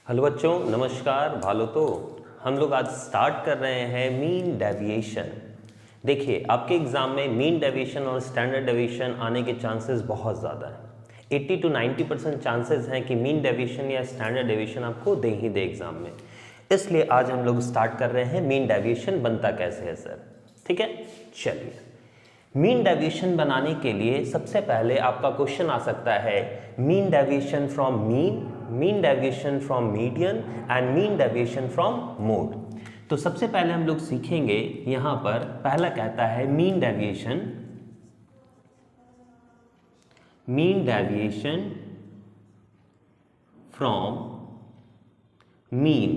Hello बच्चों, नमस्कार। भालो तो हम लोग आज स्टार्ट कर रहे हैं मीन डेविएशन। देखिए, आपके एग्जाम में मीन डेविएशन और स्टैंडर्ड डेविएशन आने के चांसेस बहुत ज़्यादा हैं। 80 to 90% चांसेस हैं कि मीन डेविएशन या स्टैंडर्ड डेविएशन आपको दे ही दे एग्जाम में। इसलिए आज हम लोग स्टार्ट कर रहे हैं मीन डेविएशन बनता कैसे है सर। ठीक है, चलिए। मीन डेविएशन बनाने के लिए सबसे पहले आपका क्वेश्चन आ सकता है mean deviation from mean deviation from median and mean deviation from mode. तो सबसे पहले हम लोग सीखेंगे, यहां पर पहला कहता है मीन डेविएशन फ्रॉम मीन।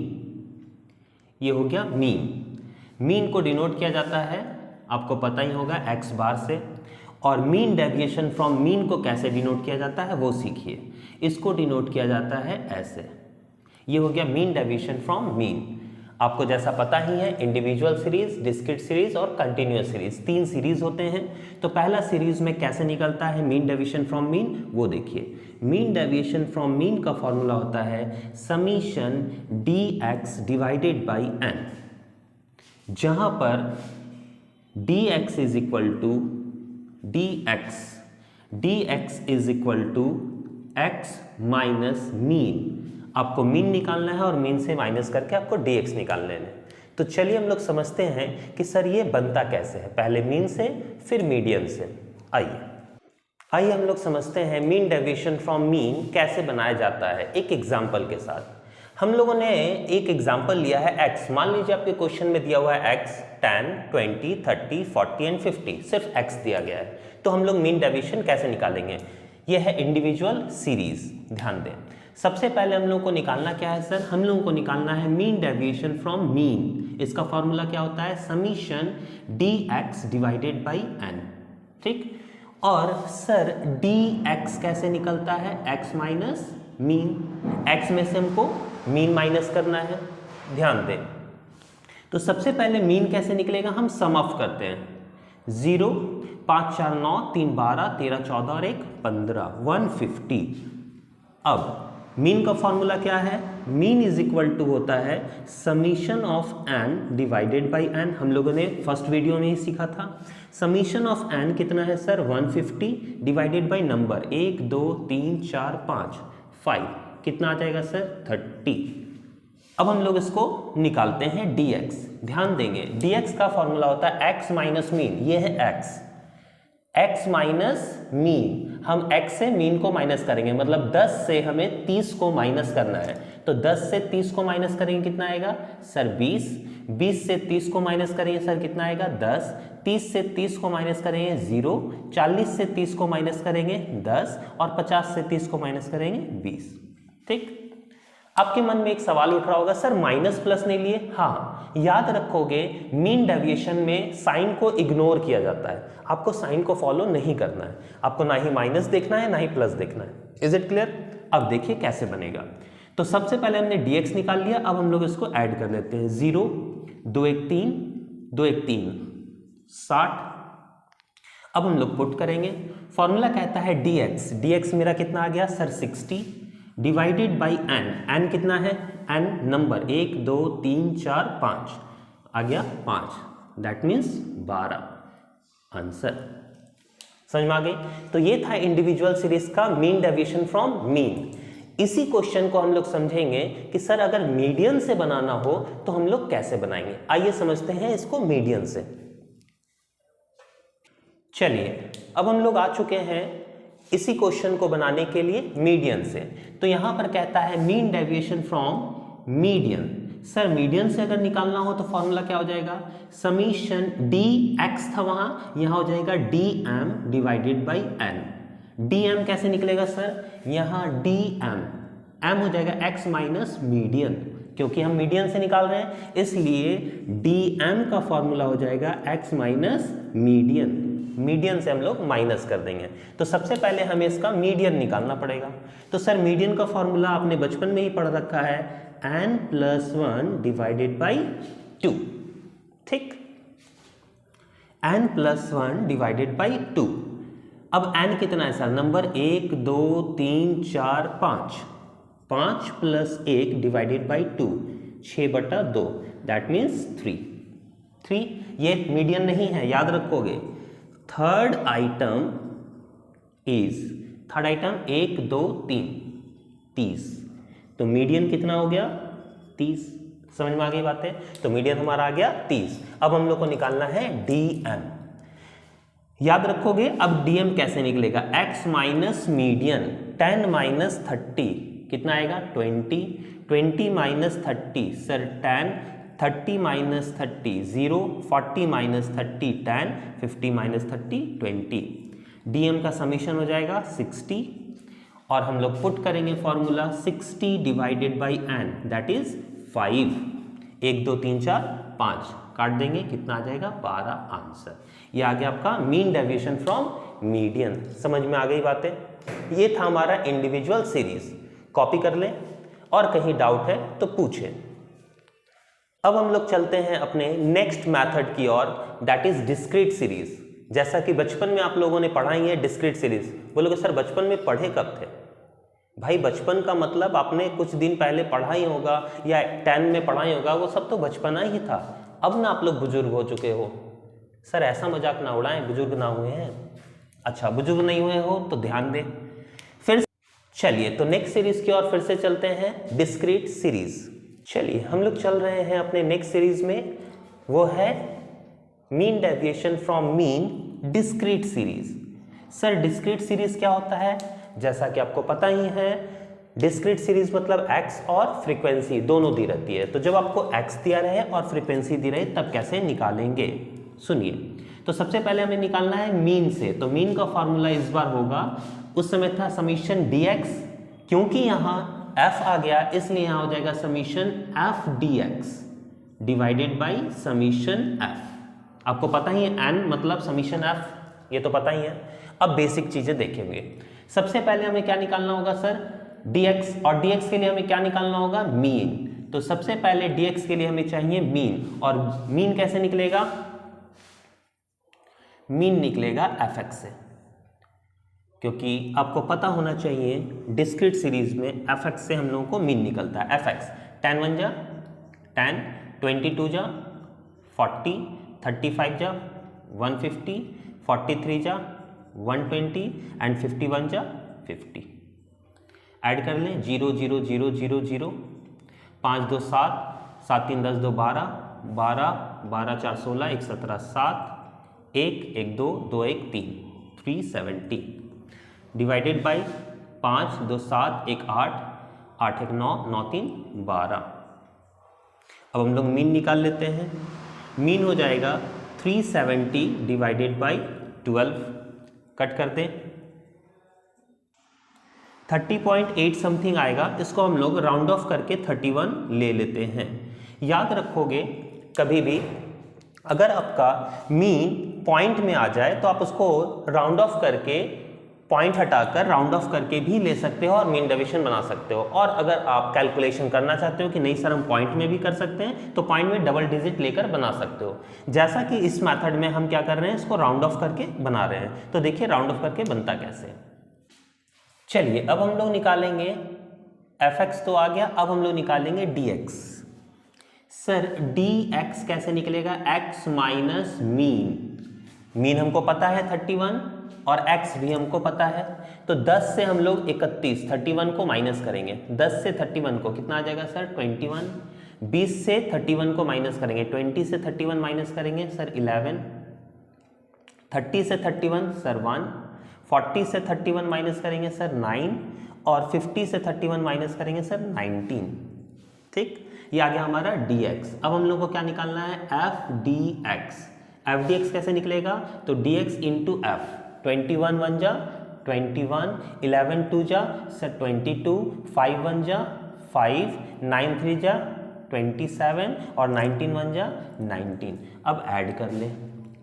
ये हो गया मीन को डिनोट किया जाता है, आपको पता ही होगा, x बार से। और मीन डेविएशन फ्रॉम मीन को कैसे डिनोट किया जाता है वो सीखिए। इसको डिनोट किया जाता है ऐसे। ये हो गया मीन डेविएशन फ्रॉम मीन। आपको जैसा पता ही है, इंडिविजुअल सीरीज, डिस्क्रीट सीरीज और कंटिन्यूअस सीरीज, 3 सीरीज होते हैं। तो पहला सीरीज में कैसे निकलता है मीन डेविएशन फ्रॉम मीन वो देखिए। मीन डेविएशन फ्रॉम मीन का फॉर्मूला होता है summation dx divided by n, जहां पर dx is equal to dx is equal to x minus mean. आपको मीन निकालना है और मीन से माइनस करके आपको dx निकालने हैं। तो चलिए हम लोग समझते हैं कि सर ये बनता कैसे है, पहले मीन से फिर मीडियन से। आइए हम लोग समझते हैं मीन डेविएशन फ्रॉम मीन कैसे बनाया जाता है एक एग्जाम्पल के साथ। हम लोगों ने एक एग्जाम्पल लिया है x। मान लीजिए आपके क्वेश्चन में दिया हुआ है x 10, 20, 30, 40 एंड 50, सिर्फ x दिया गया है। तो हम लोग मीन डेविएशन कैसे निकालेंगे? यह है इंडिविजुअल सीरीज। ध्यान दें, सबसे पहले हम लोग को निकालना क्या है सर? हम लोगों को निकालना है मीन डेविएशन फ्रॉम मीन। इसका फॉर्मूला क्या होता है? Summation dx divided by n। ठीक, और सर dx कैसे निकलता है? x minus mean. x में से हमको मीन माइनस करना है। ध्यान दें, तो सबसे पहले मीन कैसे निकलेगा? हम सम ऑफ करते हैं। 0, 5, 4, 9, 3, 12, 13, 14 और 1, 15, 150। अब मीन का फॉर्मूला क्या है? मीन इज इक्वल टू होता है summation of n divided by n। हम लोगों ने फर्स्ट वीडियो में ही सीखा था। समीशन ऑफ n कितना है सर? 150 डिवाइडेड बाई नंबर 1, 2, 3, 4, 5, 5 कितना आ जाएगा सर? 30। अब हम लोग इसको निकालते हैं dx। ध्यान देंगे, dx का फॉर्मूला होता है x माइनस मीन। ये है x माइनस मीन। हम x से मीन को माइनस करेंगे, मतलब 10 से हमें 30 को माइनस करना है। तो 10 से 30 को माइनस करेंगे, कितना आएगा सर? 20। 20 से 30 को माइनस करेंगे सर, कितना आएगा? 10। 30 से 30 को माइनस करेंगे 0। 40 से 30 को माइनस करेंगे 10 और 50 से 30 को माइनस करेंगे 20। ठीक, आपके मन में एक सवाल उठ रहा होगा, सर माइनस प्लस नहीं लिए? हाँ, याद रखोगे मीन डेविएशन में साइन को इग्नोर किया जाता है। आपको साइन को फॉलो नहीं करना है, आपको ना ही माइनस देखना है ना ही प्लस देखना है। Is it clear? अब देखिए कैसे बनेगा। तो सबसे पहले हमने dx निकाल लिया, अब हम लोग इसको ऐड कर लेते हैं। 0, 2 1 3, 2 1 3, 60। अब हम लोग पुट करेंगे। फॉर्मूला कहता है dx मेरा कितना आ गया सर? 60 डिवाइडेड बाई n कितना है? n नंबर 1, 2, 3, 4, 5 आ गया 5, दैट मीन्स 12 आंसर। समझ में आ गई? तो ये था इंडिविजुअल सीरीज का मीन डेविएशन फ्रॉम मीन। इसी क्वेश्चन को हम लोग समझेंगे कि सर अगर मीडियन से बनाना हो तो हम लोग कैसे बनाएंगे। आइए समझते हैं इसको मीडियन से। चलिए, अब हम लोग आ चुके हैं इसी क्वेश्चन को बनाने के लिए मीडियन से। तो यहां पर कहता है mean deviation from median. Sir median से अगर निकालना हो तो फॉर्मूला क्या हो जाएगा? समीशन dx था वहां, यहां हो जाएगा dm divided by n। dm कैसे निकलेगा सर? यहां m हो जाएगा x माइनस मीडियन, क्योंकि हम मीडियन से निकाल रहे हैं, इसलिए dm का फॉर्मूला हो जाएगा x माइनस मीडियन। मीडियन से हम लोग माइनस कर देंगे। तो सबसे पहले हमें इसका मीडियन निकालना पड़ेगा। तो सर मीडियन का फॉर्मूला आपने बचपन में ही पढ़ रखा है, n+1 डिवाइडेड बाई 2। ठीक, n+1 डिवाइडेड बाई 2। अब n कितना है sir? Number 1, 2, 3, 4, 5। 5 + 1 divided by 2, 6/2, that means 3। ये मीडियन नहीं है, याद रखोगे। Third item 1 2 3 30। तो मीडियन कितना हो गया? 30। समझ में आ गई बातें? तो मीडियन हमारा आ गया 30। अब हम लोग को निकालना है DM। याद रखोगे। अब DM कैसे निकलेगा? x माइनस मीडियन 10 माइनस 30 कितना आएगा? 20। 20 minus 30 sir 10, 30 minus 30 0, 40 minus 30 10, 50 minus 30 20। DM का समीशन हो जाएगा 60 और हम लोग पुट करेंगे formula 60 divided by n that is 5। 1 2 3 4 5 काट देंगे, कितना आ जाएगा? 12 आंसर। ये आ गया आपका मीन डेविएशन फ्रॉम मीडियन। समझ में आ गई बातें? ये था हमारा इंडिविजुअल सीरीज। कॉपी कर लें और कहीं डाउट है तो पूछें। अब हम लोग चलते हैं अपने नेक्स्ट मेथड की ओर, दैट इज डिस्क्रीट सीरीज। जैसा कि बचपन में आप लोगों ने पढ़ाई है डिस्क्रीट सीरीज। बोलोगे सर बचपन में पढ़े कब थे? भाई बचपन का मतलब आपने कुछ दिन पहले पढ़ा ही होगा या 10 में पढ़ा ही होगा, वो सब तो बचपना ही था। अब ना आप लोग बुजुर्ग हो चुके हो। सर ऐसा मजाक ना उड़ाएं, बुजुर्ग ना हुए हैं। अच्छा बुजुर्ग नहीं हुए हो तो ध्यान दें। फिर चलिए तो नेक्स्ट सीरीज की ओर फिर से चलते हैं, डिस्क्रीट सीरीज। चलिए हम लोग चल रहे हैं अपने नेक्स्ट सीरीज में, वो है mean deviation from mean discrete series. Sir discrete series क्या होता है? जैसा कि आपको पता ही है, डिस्क्रीट सीरीज मतलब x और फ्रीक्वेंसी दोनों दी रहती है। तो जब आपको x दिया रहे और फ्रीक्वेंसी दी रहे तब कैसे निकालेंगे? सुनिए। तो सबसे पहले हमें निकालना है मीन से। तो मीन का फॉर्मूला इस बार होगा, उस समय था समीशन dx, क्योंकि यहाँ f आ गया इसलिए यहाँ हो जाएगा summation f dx divided by summation f। आपको पता ही है n मतलब समीशन f, ये तो पता ही है। अब बेसिक चीजें देखेंगे। सबसे पहले हमें क्या निकालना होगा सर? dx, और dx के लिए हमें क्या निकालना होगा? मीन। तो सबसे पहले dx के लिए हमें चाहिए मीन, और मीन कैसे निकलेगा? मीन निकलेगा fx से, क्योंकि आपको पता होना चाहिए डिस्क्रीट सीरीज में fx से हम लोगों को मीन निकलता है। fx 10 1 जा 10, 22 जा 40, 35 जा 150, 43 जा 120 एंड 51 जा 50। ऐड कर लें 0 0 0 0 0, 5 2 7, 7 3 10 2 12, 12 12 4 16, 1 17 7, 1 1 2 2 1 3, 370 डिवाइडेड बाई 5 2 7 1 8, 8 1 9, 9 3 12। अब हम लोग मीन निकाल लेते हैं। मीन हो जाएगा 370 डिवाइडेड बाई 12, कट कर दें 30.8 समथिंग आएगा। इसको हम लोग राउंड ऑफ करके 31 ले लेते हैं। याद रखोगे कभी भी अगर आपका मीन पॉइंट में आ जाए तो आप उसको राउंड ऑफ करके, पॉइंट हटाकर राउंड ऑफ करके भी ले सकते हो और मीन डेविएशन बना सकते हो। और अगर आप कैलकुलेशन करना चाहते हो कि नहीं सर हम पॉइंट में भी कर सकते हैं, तो पॉइंट में डबल डिजिट लेकर बना सकते हो। जैसा कि इस मेथड में हम क्या कर रहे हैं, इसको राउंड ऑफ करके बना रहे हैं। तो देखिए राउंड ऑफ करके बनता कैसे। चलिए अब हम लोग निकालेंगे fx तो आ गया, अब हम लोग निकालेंगे dx। सर dx कैसे निकलेगा? x minus mean. मीन हमको पता है 31 और x भी हमको पता है। तो 10 से हम लोग 31, 31 को माइनस करेंगे। 10 से 31 को कितना आ जाएगा सर? 21। 20 से 31 को माइनस करेंगे, 20 से 31 माइनस करेंगे सर 11। 30 से 31 सर 1, 40 से 31 माइनस करेंगे सर 9, और 50 से 31 माइनस करेंगे सर 19। ठीक, ये आ गया हमारा dx। अब हम लोग को क्या निकालना है? f dx। f dx कैसे निकलेगा? तो dx इंटू f। 21 1 जा 21, 11 2 जा सर 22, 5 1 जा 5, 9 3 जा 27 और 19 1 जा 19। अब ऐड कर ले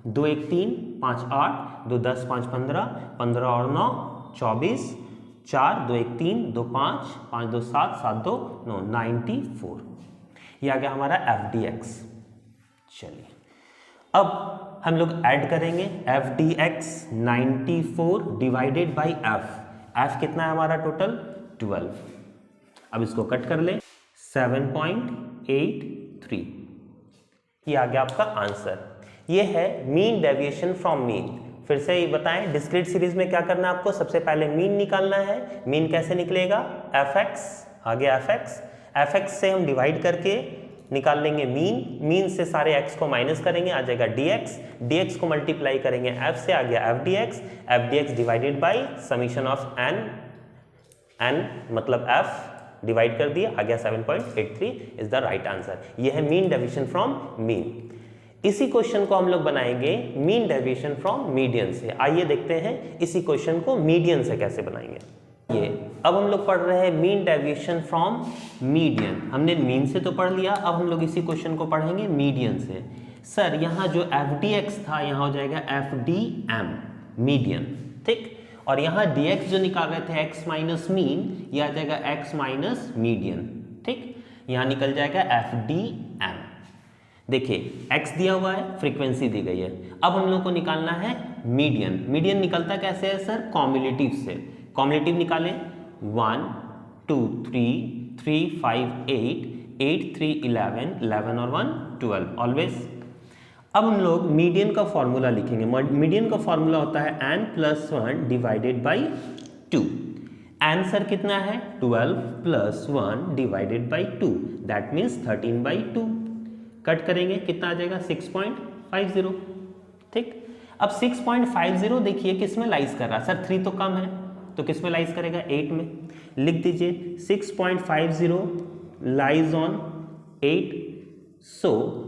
2 1 3 5 8, 2 10 5 15, 15 और 9 24, 4 2 1 3 2 5, 5 2 7, 7 2 9, 94। ये आ गया हमारा f dx। चलिए अब हम लोग ऐड करेंगे f dx 94 divided by f। f कितना है हमारा टोटल? 12। अब इसको कट कर ले, 7.83, ये आ गया आपका आंसर। ये है मीन डेविएशन फ्रॉम मीन। फिर से ये बताएं, डिस्क्रीट सीरीज में क्या करना है आपको, सबसे पहले मीन निकालना है। मीन कैसे निकलेगा, fx, आ गया fx से हम डिवाइड करके निकाल लेंगे मीन, मीन से सारे x को माइनस करेंगे, आ जाएगा dx को मल्टीप्लाई करेंगे f से, आ गया fdx divided by summation of n मतलब f डिवाइड कर दिया, आ गया 7.83 इज द राइट आंसर। ये है मीन डेविएशन फ्रॉम मीन। इसी क्वेश्चन को हम लोग बनाएंगे मीन डेविएशन फ्रॉम मीडियन से। आइए देखते हैं इसी क्वेश्चन को मीडियन से कैसे बनाएंगे। ये अब हम लोग पढ़ रहे हैं मीन डेविएशन फ्रॉम मीडियन। हमने मीन से तो पढ़ लिया, अब हम लोग इसी क्वेश्चन को पढ़ेंगे मीडियन से। सर यहाँ जो fdx था यहाँ हो जाएगा fdm मीडियन, ठीक, और यहाँ dx जो निकाल रहे थे x माइनस मीन, यह आ जाएगा x माइनस मीडियन, ठीक, यहाँ निकल जाएगा fdm। देखिए x दिया हुआ है, फ्रीक्वेंसी दी गई है, अब हम लोग को निकालना है मीडियन। मीडियन निकलता कैसे है सर, कॉम्युलेटिव से। कॉम्युलेटिव निकालें, 1 2 3 3 5 8 8 3 11 11 और 1 12 ऑलवेज। अब हम लोग मीडियन का फॉर्मूला लिखेंगे। मीडियन का फॉर्मूला होता है n+1 डिवाइडेड बाई 2। आंसर कितना है, 12+1 divided by 2, that means 13/2। Cut करेंगे, कितना आ जाएगा, 6.50, ठीक। अब 6.50 देखिए किस में लाइज कर रहा है, सर 3 तो कम है, तो किस में लाइज करेगा, 8 में। लिख दीजिए 6.50 लाइज ऑन 8। सो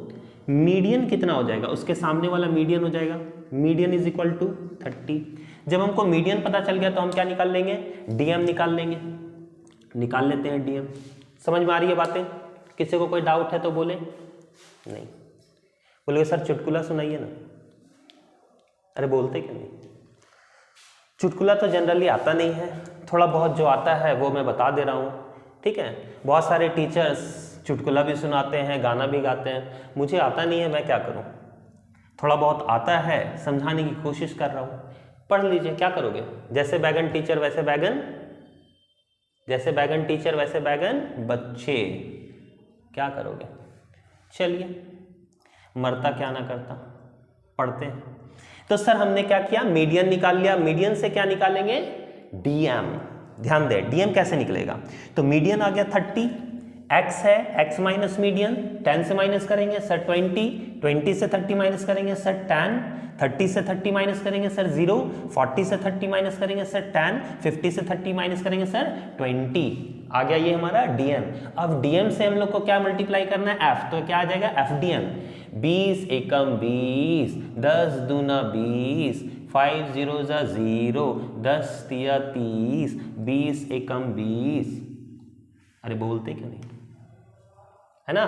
मीडियन कितना हो जाएगा, उसके सामने वाला मीडियन हो जाएगा, मीडियन इज इक्वल टू 30। जब हमको मीडियन पता चल गया तो हम क्या निकाल लेंगे, डीएम निकाल लेंगे। निकाल लेते हैं डीएम। समझ में आ रही है बातें, किसी को कोई डाउट है तो बोले, नहीं बोलोगे सर चुटकुला सुनाइए ना, अरे बोलते क्यों नहीं। चुटकुला तो जनरली आता नहीं है, थोड़ा बहुत जो आता है वो मैं बता दे रहा हूँ, ठीक है। बहुत सारे टीचर्स चुटकुला भी सुनाते हैं, गाना भी गाते हैं, मुझे आता नहीं है, मैं क्या करूँ। थोड़ा बहुत आता है, समझाने की कोशिश कर रहा हूँ। पढ़ लीजिए, क्या करोगे, जैसे बैगन टीचर वैसे बैगन, जैसे बैगन टीचर वैसे बैगन बच्चे, क्या करोगे। चलिए, मरता क्या ना करता, पढ़ते हैं। तो सर हमने क्या किया, मीडियन निकाल लिया। मीडियन से क्या निकालेंगे, डीएम। ध्यान दें डीएम कैसे निकलेगा, तो मीडियन आ गया 30, x है, x माइनस मीडियन, 10 से माइनस करेंगे सर 20, 20 से 30 माइनस करेंगे सर 10, 30 से 30 माइनस करेंगे सर 0, 40 से 30 माइनस करेंगे सर 10, 50 से 30 माइनस करेंगे सर 20। आ गया ये हमारा डीएम। अब डीएम से हम लोग को क्या मल्टीप्लाई करना है, f, तो क्या आ जाएगा एफडीएम। 20 एकम 20, 10 दूना 20, 5 0 0, 10 तिया 30, 20 एकम 20। अरे बोलते क्यों नहीं, है ना।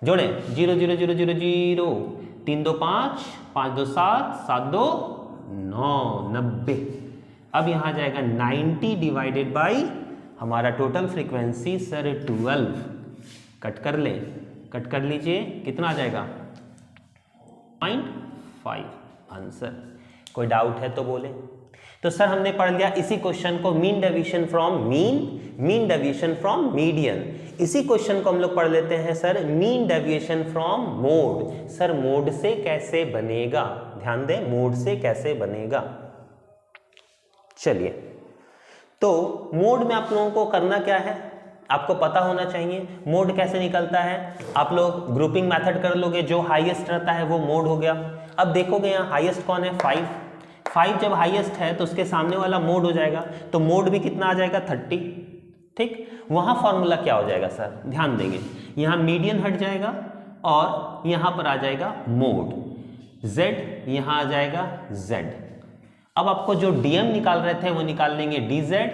जोड़े 0 0 0 0 0, 3 2 5, 5 2 7, 7 2 9, 90। अब यहाँ जाएगा 90 डिवाइडेड बाई हमारा टोटल फ्रीक्वेंसी सर 12। कट कर ले, कट कर लीजिए, कितना आ जाएगा 0.5 आंसर। कोई डाउट है तो बोले। तो सर हमने पढ़ लिया इसी क्वेश्चन को, mean deviation from mean, mean deviation from median. इसी क्वेश्चन को हम लोग पढ़ लेते हैं sir, mean deviation from mode. Sir mode से कैसे बनेगा, ध्यान दें, मोड से कैसे बनेगा। चलिए, तो मोड में आप लोगों को करना क्या है, आपको पता होना चाहिए मोड कैसे निकलता है। आप लोग ग्रुपिंग मेथड कर लोगे, जो हाईएस्ट रहता है वो मोड हो गया। अब देखोगे यहाँ हाईएस्ट कौन है, 5 जब हाईएस्ट है तो उसके सामने वाला मोड हो जाएगा, तो मोड भी कितना आ जाएगा 30, ठीक। वहाँ फॉर्मूला क्या हो जाएगा सर, ध्यान देंगे, यहाँ मीडियन हट जाएगा और यहाँ पर आ जाएगा मोड, z यहाँ आ जाएगा z। अब आपको जो डीएम निकाल रहे थे वो निकाल लेंगे dz,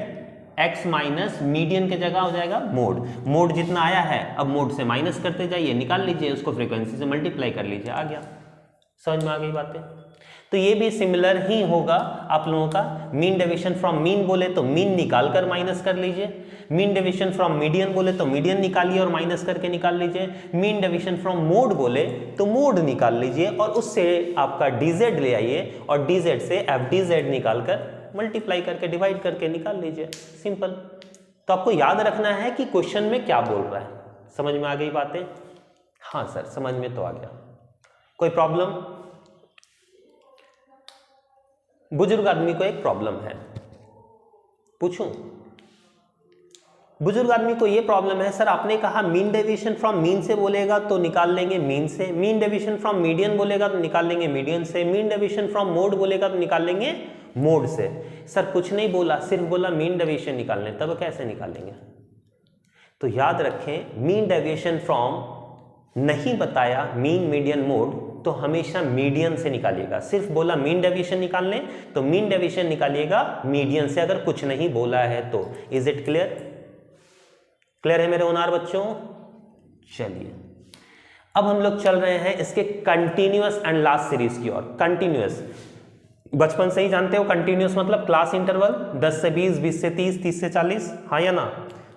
x माइनस मीडियन के जगह हो जाएगा मोड। मोड जितना आया है अब मोड से माइनस करते जाइए, निकाल लीजिए, उसको फ्रीक्वेंसी से मल्टीप्लाई कर लीजिए, आ गया। समझ में आ गई बातें। तो ये भी सिमिलर ही होगा आप लोगों का। मीन डेविएशन फ्रॉम मीन बोले तो मीन निकाल कर माइनस कर लीजिए, मीन डेविएशन फ्रॉम मीडियन बोले तो मीडियन निकालिए और माइनस करके निकाल लीजिए, मीन डेविएशन फ्रॉम मोड बोले तो मोड निकाल लीजिए और उससे आपका dz ले आइए और dz से fdz निकाल कर मल्टीप्लाई करके डिवाइड करके निकाल लीजिए, सिंपल। तो आपको याद रखना है कि क्वेश्चन में क्या बोल रहा है। समझ में आ गई बातें? हाँ सर समझ में तो आ गया। कोई प्रॉब्लम? बुजुर्ग आदमी को एक प्रॉब्लम है, पूछूं? बुजुर्ग आदमी को ये प्रॉब्लम है, सर आपने कहा मीन डेविएशन फ्रॉम मीन से बोलेगा तो निकाल लेंगे मीन से, मीन डेविएशन फ्रॉम मीडियन बोलेगा तो निकाल लेंगे मीडियन से, मीन डेविएशन फ्रॉम मोड बोलेगा तो निकाल लेंगे मोड से। सर कुछ नहीं बोला, सिर्फ बोला मीन डेविएशन निकालने, तब कैसे निकालेंगे? तो याद रखें, मीन डेविएशन फ्रॉम नहीं बताया मीन मीडियन मोड तो हमेशा मीडियन से निकालिएगा। सिर्फ बोला मीन डेविएशन निकालने तो मीन डेविएशन निकालिएगा मीडियन से, अगर कुछ नहीं बोला है तो। Is it clear? क्लियर है मेरे होनहार बच्चों? चलिए अब हम लोग चल रहे हैं इसके कंटिन्यूअस एंड लास्ट सीरीज की ओर। कंटिन्यूअस बचपन से ही जानते हो, कंटिन्यूअस मतलब क्लास इंटरवल 10 से 20, 20 से 30, 30 से 40, हाँ या ना?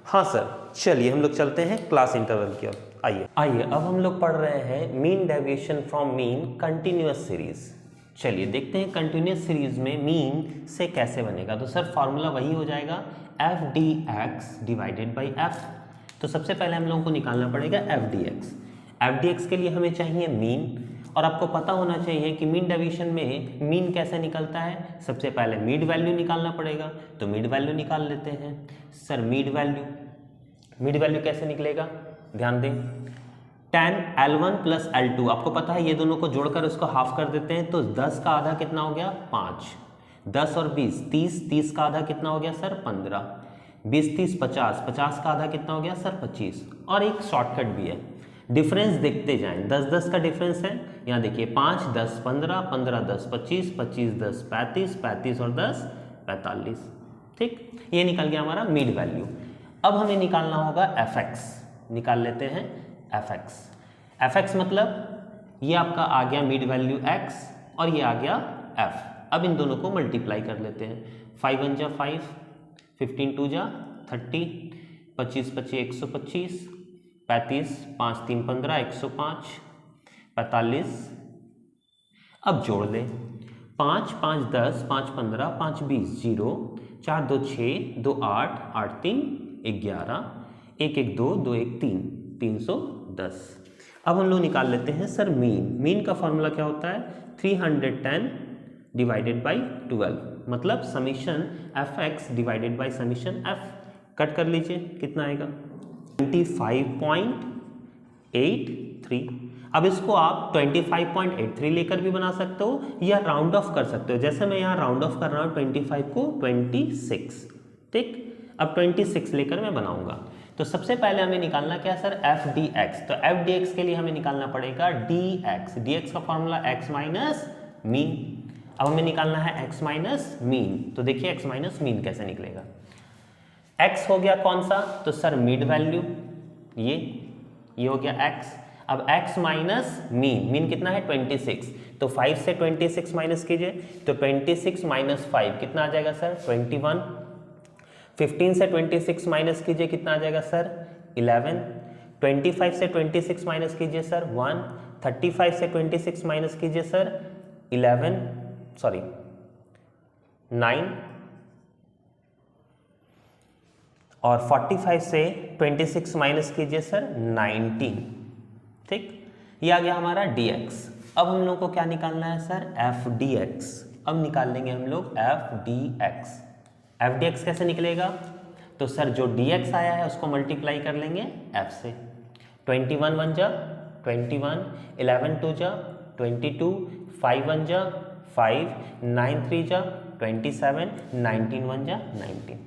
हाँ सर। चलिए हम लोग चलते हैं क्लास इंटरवल की ओर। आइए अब हम लोग पढ़ रहे हैं mean deviation from mean continuous series. चलिए देखते हैं कंटिन्यूअस सीरीज में मीन से कैसे बनेगा। तो सर फॉर्मूला वही हो जाएगा F D x divided by F. तो सबसे पहले हम लोगों को निकालना पड़ेगा F D x. F D x के लिए हमें चाहिए मीन, और आपको पता होना चाहिए कि मीन डेविएशन में मीन कैसे निकलता है। सबसे पहले मिड वैल्यू निकालना पड़ेगा, तो मिड वैल्यू निकाल लेते हैं। सर मिड वैल्यू कैसे निकलेगा? ध्यान दें, tan L1 प्लस L2, आपको पता है ये दोनों को जोड़कर उसको हाफ कर देते हैं, तो 10 का आधा कितना हो गया? 5। 10 और 20 30, 30 का आधा कितना हो गया सर? 15। 20 30 50, 50 का आधा कितना हो गया सर? 25। और एक शॉर्टकट भी है, डिफरेंस देखते जाएं, 10 10 का डिफरेंस है। यहाँ देखिए 5 10 15, 15 10 25, 25 10 35, 35 और 10 45। ठीक, ये निकल गया हमारा मिड वैल्यू। अब हमें निकालना होगा एफ एक्स। निकाल लेते हैं एफ एक्स। एफ एक्स मतलब ये आपका आ गया मिड वैल्यू एक्स और ये आ गया एफ। अब इन दोनों को मल्टीप्लाई कर लेते हैं। 5 1 जा 5, 15 2 जा 30, 25 25 125, 35 5 3 15 105, 45। अब जोड़ लें, 5 5 10, 5 15, 5 20, 0 4 2 6, 2 8, 8 3 11, 1 1 2, 2 1 3, 310। अब हम लोग निकाल लेते हैं सर मीन। मीन का फॉर्मूला क्या होता है? 310 डिवाइडेड बाई 12, मतलब summation F x divided by summation F. Cut कर लीजिए, कितना आएगा? 25.83। अब इसको आप 25.83 लेकर भी बना सकते हो या राउंड ऑफ कर सकते हो, जैसे मैं यहाँ राउंड ऑफ कर रहा हूँ 25 को 26। ठीक, अब 26 लेकर मैं बनाऊंगा। तो सबसे पहले हमें निकालना क्या सर? F D x. तो एफ डी एक्स के लिए हमें निकालना पड़ेगा डी एक्स। डी एक्स का फॉर्मूला एक्स माइनस मीन। अब हमें निकालना है एक्स माइनस मीन। तो देखिए एक्स माइनस मीन कैसे निकलेगा। एक्स हो गया कौन सा? तो सर मिड वैल्यू, ये हो गया एक्स। अब x माइनस मीन, मीन कितना है? 26। तो 5 से 26 माइनस कीजिए, तो 26 माइनस 5 कितना आ जाएगा सर? 21। 15 से 26 माइनस कीजिए, कितना आ जाएगा सर? 11। 25 से 26 माइनस कीजिए सर 1। 35 से 26 माइनस कीजिए सर 9। और 45 से 26 माइनस कीजिए सर 19। ठीक, ये आ गया हमारा dx। अब हम लोग को क्या निकालना है सर? F D x. अब निकाल लेंगे हम लोग F D x. F D x कैसे निकलेगा? तो सर जो dx आया है उसको मल्टीप्लाई कर लेंगे f से। 21 1 जा 21, 11 2 जा 22, 5 1 जा 5, 9 3 जा 27, 19 1 जा 19।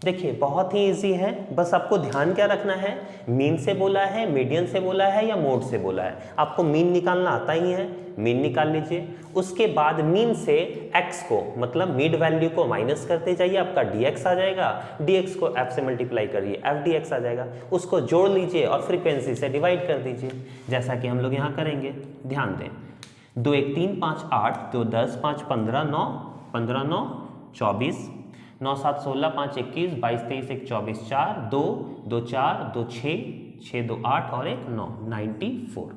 देखिए बहुत ही इजी है, बस आपको ध्यान क्या रखना है, मीन से बोला है, मीडियन से बोला है या मोड से बोला है। आपको मीन निकालना आता ही है, मीन निकाल लीजिए। उसके बाद मीन से x को मतलब मिड वैल्यू को माइनस करते जाइए, आपका dx आ जाएगा। dx को f से मल्टीप्लाई करिए, f dx आ जाएगा। उसको जोड़ लीजिए और फ्रीक्वेंसी से डिवाइड कर दीजिए, जैसा कि हम लोग यहाँ करेंगे। ध्यान दें, 2 1 3 5 8, 2 10 5 15 9, 15 9 24, 9 7 16 5 21, 22 23 1 24, 4 2 2 4 2 6 6 2 8 और 1 9, 94।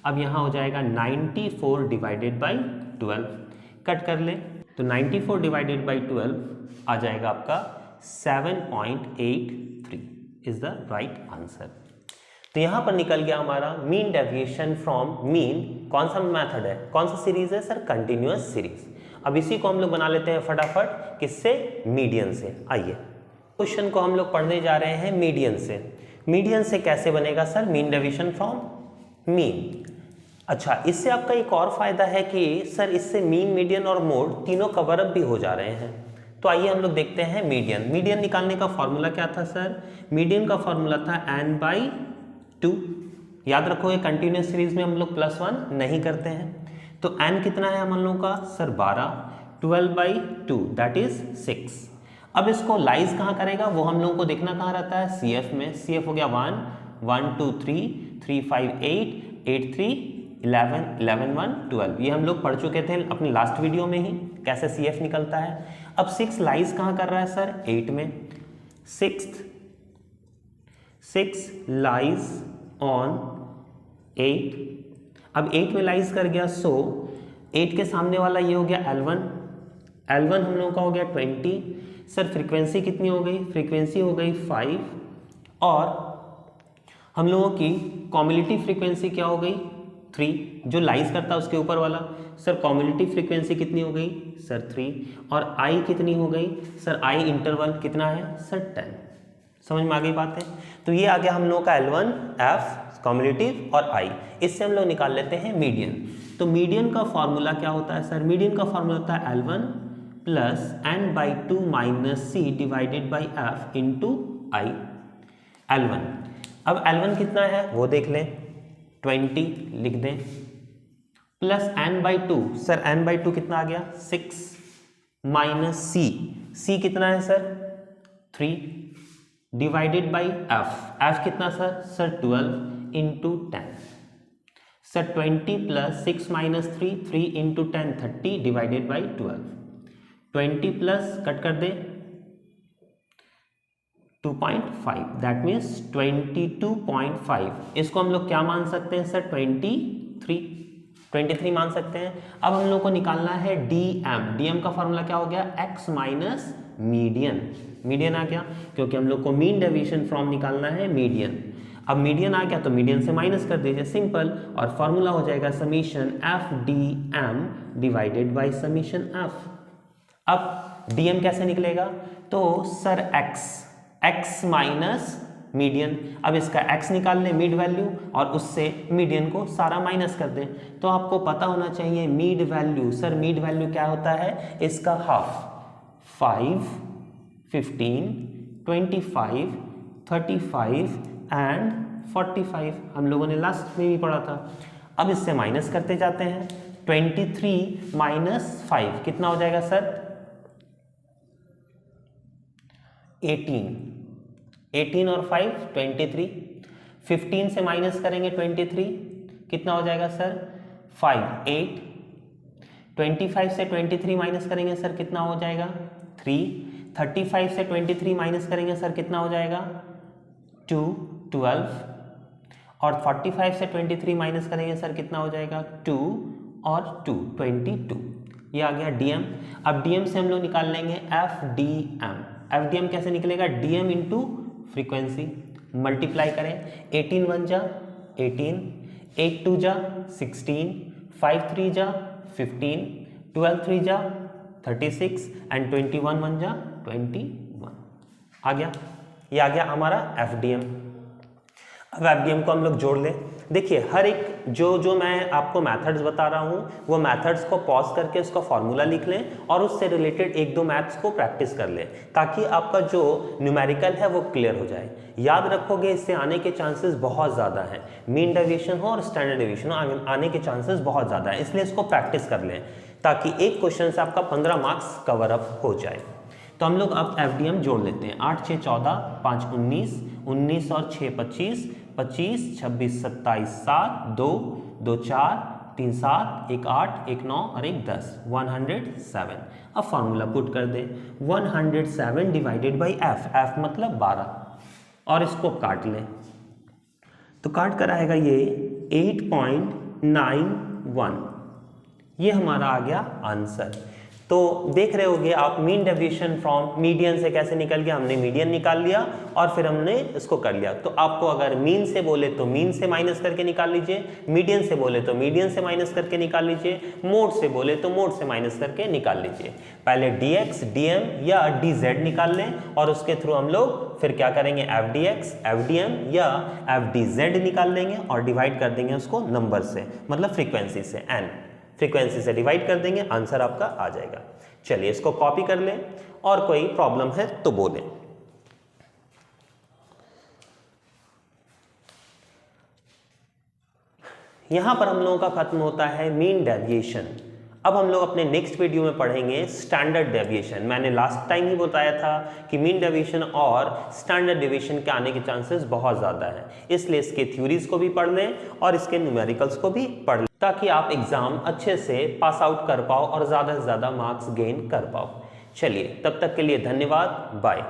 अब यहाँ हो जाएगा 94 डिवाइडेड बाई 12। कट कर ले, तो 94 डिवाइडेड बाई 12 आ जाएगा आपका 7.83 इज द राइट आंसर। तो यहां पर निकल गया हमारा मीन डेविएशन फ्रॉम मीन। कौन सा मेथड है, कौन सा सीरीज है सर, कंटिन्यूअस सीरीज। अब इसी को हम लोग बना लेते हैं फटाफट, किससे, मीडियन से। आइए क्वेश्चन को हम लोग पढ़ने जा रहे हैं मीडियन से। मीडियन से कैसे बनेगा sir, mean deviation from mean. अच्छा, इससे आपका एक और फायदा है कि सर इससे मीन, मीडियन और मोड तीनों कवर अप भी हो जा रहे हैं। तो आइए हम लोग देखते हैं मीडियन। मीडियन निकालने का फॉर्मूला क्या था सर, मीडियन का फॉर्मूला था n/2। याद रखोगे कंटिन्यूअस सीरीज में हम लोग +1 नहीं करते हैं। तो n कितना है हम लोगों का सर 12, 12/2 दैट इज 6। अब इसको लाइज कहाँ करेगा वो हम लोगों को देखना कहाँ रहता है, CF में। CF हो गया 1, 1 2 3, 3 5 8, 8 3 11, 11 1 12। ये हम लोग पढ़ चुके थे अपनी लास्ट वीडियो में ही, कैसे CF निकलता है। अब 6 लाइज कहाँ कर रहा है सर, 8 में। 6 लाइज ऑन 8। अब 8 में लाइज कर गया, सो 8 के सामने वाला ये हो गया L1। L1 हम लोगों का हो गया 20। सर फ्रीक्वेंसी कितनी हो गई, फ्रीक्वेंसी हो गई 5। और हम लोगों की कॉम्युलेटिव फ्रीक्वेंसी क्या हो गई, 3। जो लाइज करता है उसके ऊपर वाला, सर कॉम्युलेटिव फ्रीक्वेंसी कितनी हो गई सर 3। और आई कितनी हो गई सर, आई इंटरवल कितना है सर 10। समझ में आ गई बात है। तो ये आ गया हम लोगों का L1, F कॉम्युलेटिव और I। इससे हम लोग निकाल लेते हैं मीडियन। तो मीडियन का फॉर्मूला क्या होता है सर, मीडियन का फॉर्मूला होता है L1 plus n/2 minus C divided by F into I। L1, अब L1 कितना है वो देख लें, 20 लिख दें, प्लस n/2। सर n/2 कितना आ गया 6 माइनस C कितना है सर 3 डिवाइडेड बाई F कितना sir 12 into 10। Sir 20 plus 6 minus 3 into 10 30 divided by 12। 20 plus cut कर दे 2.5 दैट मीन्स 22.5। इसको हम लोग क्या मान सकते हैं सर 23 मान सकते हैं। अब हम लोग को निकालना है DM का फॉर्मूला क्या हो गया, x माइनस मीडियन आ गया, क्योंकि हम लोग को मीन डेविएशन फ्रॉम निकालना है मीडियन। अब मीडियन आ गया तो मीडियन से माइनस कर दीजिए, सिंपल, और फॉर्मूला हो जाएगा summation FDM divided by summation F। अब DM कैसे निकलेगा, तो सर x माइनस मीडियन। अब इसका x निकाल लें मिड वैल्यू और उससे मीडियन को सारा माइनस कर दें। तो आपको पता होना चाहिए mid value, sir mid value क्या होता है, इसका हाफ 5, 15, 25, 35 एंड 45 हम लोगों ने लास्ट में भी पढ़ा था। अब इससे माइनस करते जाते हैं, 23 माइनस 5 कितना हो जाएगा सर 18 और 5 23। 15 से माइनस करेंगे 23 कितना हो जाएगा सर 5 8। 25 से 23 माइनस करेंगे सर कितना हो जाएगा 3। 35 से 23 माइनस करेंगे सर कितना हो जाएगा 2 12। और 45 से 23 माइनस करेंगे सर कितना हो जाएगा 2 और 2 22। ये आ गया DM। अब DM से हम लोग निकाल लेंगे FDM कैसे निकलेगा, DM इंटू फ्रीक्वेंसी, मल्टीप्लाई करें, 18 1 जा 18, 8 2 जा 16, 5 3 जा 15, 12 3 जा 36 एंड 21 1 जा 21 आ गया। ये आ गया हमारा FDM। अब FDM को हम लोग जोड़ लें। देखिए हर एक जो मैं आपको मेथड्स बता रहा हूँ वो मेथड्स को पॉज करके उसका फॉर्मूला लिख लें और उससे रिलेटेड 1-2 मैथ्स को प्रैक्टिस कर लें, ताकि आपका जो न्यूमेरिकल है वो क्लियर हो जाए। याद रखोगे इससे आने के चांसेस बहुत ज़्यादा हैं, मीन डेविएशन हो और स्टैंडर्ड डेविएशन आने के चांसेस बहुत ज़्यादा है, इसलिए इसको प्रैक्टिस कर लें ताकि एक क्वेश्चन से आपका 15 मार्क्स कवर अप हो जाए। तो हम लोग अब FDM जोड़ लेते हैं। 8 6 14, 5 19, 19 और 6 25, 25 26 27 7, 2 2 4, 3 7, 1 8, 1 9 और 1 10, 107। अब फॉर्मूला पुट कर दे, 107 डिवाइडेड बाई F मतलब 12, और इसको काट लें तो काट कर आएगा ये 8.91। ये हमारा आ गया आंसर। तो देख रहे होगे आप मीन डेविएशन फ्रॉम मीडियन से कैसे निकल गया, हमने मीडियन निकाल लिया और फिर हमने इसको कर लिया। तो आपको अगर मीन से बोले तो मीन से माइनस करके निकाल लीजिए, मीडियन से बोले तो मीडियन से माइनस करके निकाल लीजिए, मोड से बोले तो मोड से माइनस करके निकाल लीजिए। पहले dx, dm या dz निकाल लें और उसके थ्रू हम लोग फिर क्या करेंगे, fdx, fdm या fdz निकाल लेंगे और डिवाइड कर देंगे उसको नंबर से, मतलब फ्रीक्वेंसी से, n फ्रीक्वेंसी से डिवाइड कर देंगे, आंसर आपका आ जाएगा। चलिए इसको कॉपी कर लें और कोई प्रॉब्लम है तो बोलें। यहां पर हम लोगों का खत्म होता है मीन डेविएशन। अब हम लोग अपने नेक्स्ट वीडियो में पढ़ेंगे स्टैंडर्ड डेविएशन। मैंने लास्ट टाइम ही बताया था कि मीन डेविएशन और स्टैंडर्ड डेविएशन के आने के चांसेस बहुत ज़्यादा हैं, इसलिए इसके थ्योरीज को भी पढ़ लें और इसके न्यूमेरिकल्स को भी पढ़ लें ताकि आप एग्जाम अच्छे से पास आउट कर पाओ और ज़्यादा से ज़्यादा मार्क्स गेन कर पाओ। चलिए तब तक के लिए धन्यवाद, बाय।